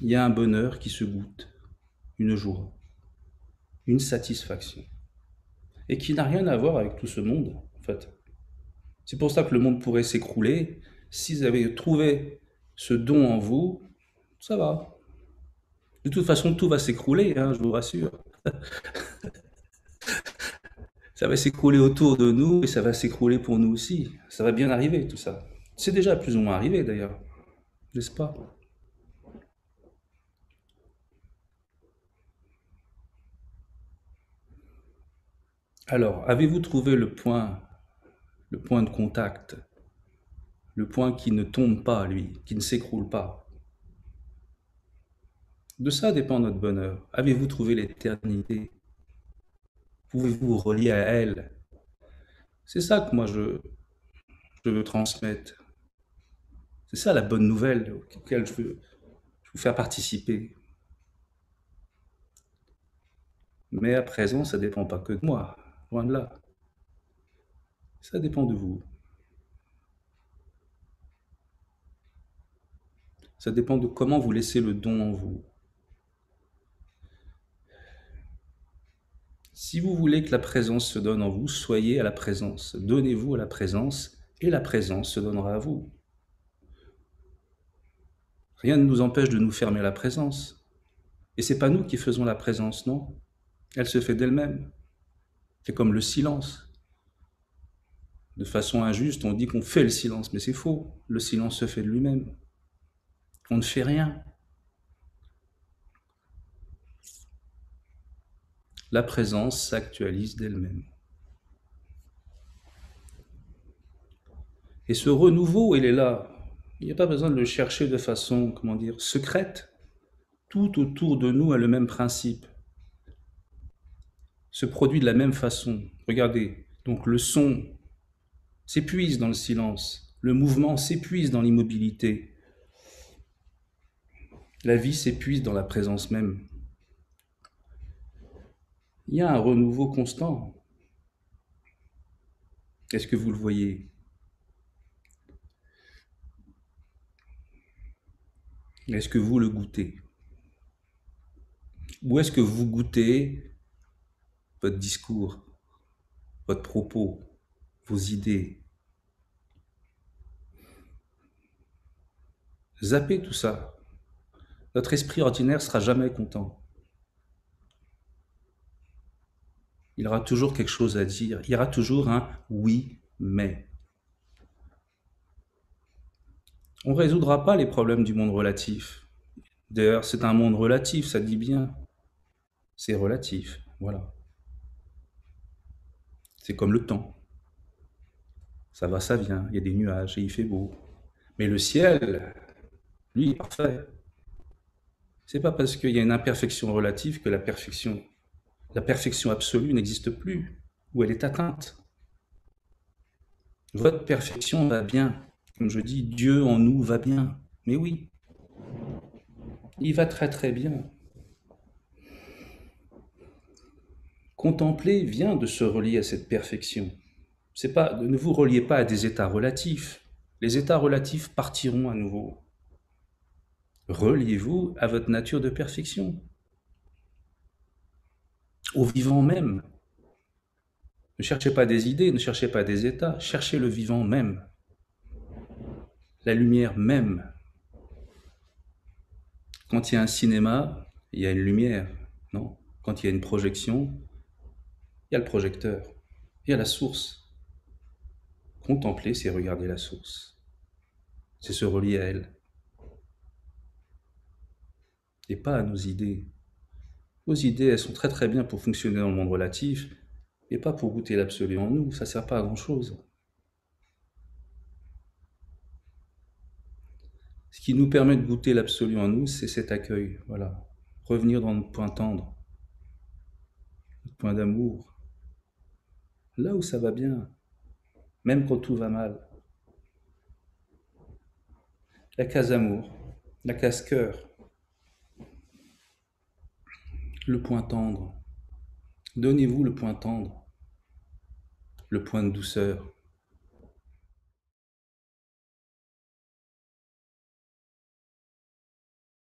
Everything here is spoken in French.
il y a un bonheur qui se goûte, une joie, une satisfaction, et qui n'a rien à voir avec tout ce monde, en fait. C'est pour ça que le monde pourrait s'écrouler. Si vous avez trouvé ce don en vous, ça va. De toute façon, tout va s'écrouler, hein, je vous rassure. Ça va s'écrouler autour de nous et ça va s'écrouler pour nous aussi. Ça va bien arriver, tout ça. C'est déjà plus ou moins arrivé, d'ailleurs, n'est-ce pas? Alors, avez-vous trouvé le point de contact, le point qui ne tombe pas, lui, qui ne s'écroule pas? De ça dépend notre bonheur. Avez-vous trouvé l'éternité? Pouvez-vous vous relier à elle? C'est ça que je veux transmettre. C'est ça la bonne nouvelle auquel je veux vous faire participer. Mais à présent, ça dépend pas que de moi, loin de là. Ça dépend de vous. Ça dépend de comment vous laissez le don en vous. Si vous voulez que la présence se donne en vous, soyez à la présence. Donnez-vous à la présence et la présence se donnera à vous. Rien ne nous empêche de nous fermer à la présence. Et c'est pas nous qui faisons la présence, non. Elle se fait d'elle-même. C'est comme le silence. De façon injuste, on dit qu'on fait le silence, mais c'est faux. Le silence se fait de lui-même. On ne fait rien. La présence s'actualise d'elle-même. Et ce renouveau, il est là. Il n'y a pas besoin de le chercher de façon, comment dire, secrète. Tout autour de nous a le même principe, se produit de la même façon. Regardez, donc le son s'épuise dans le silence, le mouvement s'épuise dans l'immobilité, la vie s'épuise dans la présence même. Il y a un renouveau constant. Est-ce que vous le voyez? Est-ce que vous le goûtez? Ou est-ce que vous goûtez votre discours, votre propos, vos idées? Zappez tout ça. Notre esprit ordinaire sera jamais content. Il aura toujours quelque chose à dire. Il y aura toujours un oui, mais. On ne résoudra pas les problèmes du monde relatif. D'ailleurs, c'est un monde relatif, ça dit bien. C'est relatif, voilà. C'est comme le temps. Ça va, ça vient. Il y a des nuages et il fait beau. Mais le ciel, lui, est parfait. C'est pas parce qu'il y a une imperfection relative que la perfection absolue n'existe plus, ou elle est atteinte. Votre perfection va bien. Comme je dis, Dieu en nous va bien. Mais oui, il va très très bien. Contempler vient de se relier à cette perfection. C'est pas, ne vous reliez pas à des états relatifs. Les états relatifs partiront à nouveau. Reliez-vous à votre nature de perfection, au vivant même. Ne cherchez pas des idées, ne cherchez pas des états, cherchez le vivant même, la lumière même. Quand il y a un cinéma, il y a une lumière, non? Quand il y a une projection, il y a le projecteur, il y a la source. Contempler, c'est regarder la source, c'est se relier à elle, et pas à nos idées. Nos idées, elles sont très très bien pour fonctionner dans le monde relatif, mais pas pour goûter l'absolu en nous, ça sert pas à grand chose. Ce qui nous permet de goûter l'absolu en nous, c'est cet accueil, voilà. Revenir dans notre point tendre, notre point d'amour, là où ça va bien, même quand tout va mal. La case amour, la case cœur, le point tendre. Donnez-vous le point tendre, le point de douceur.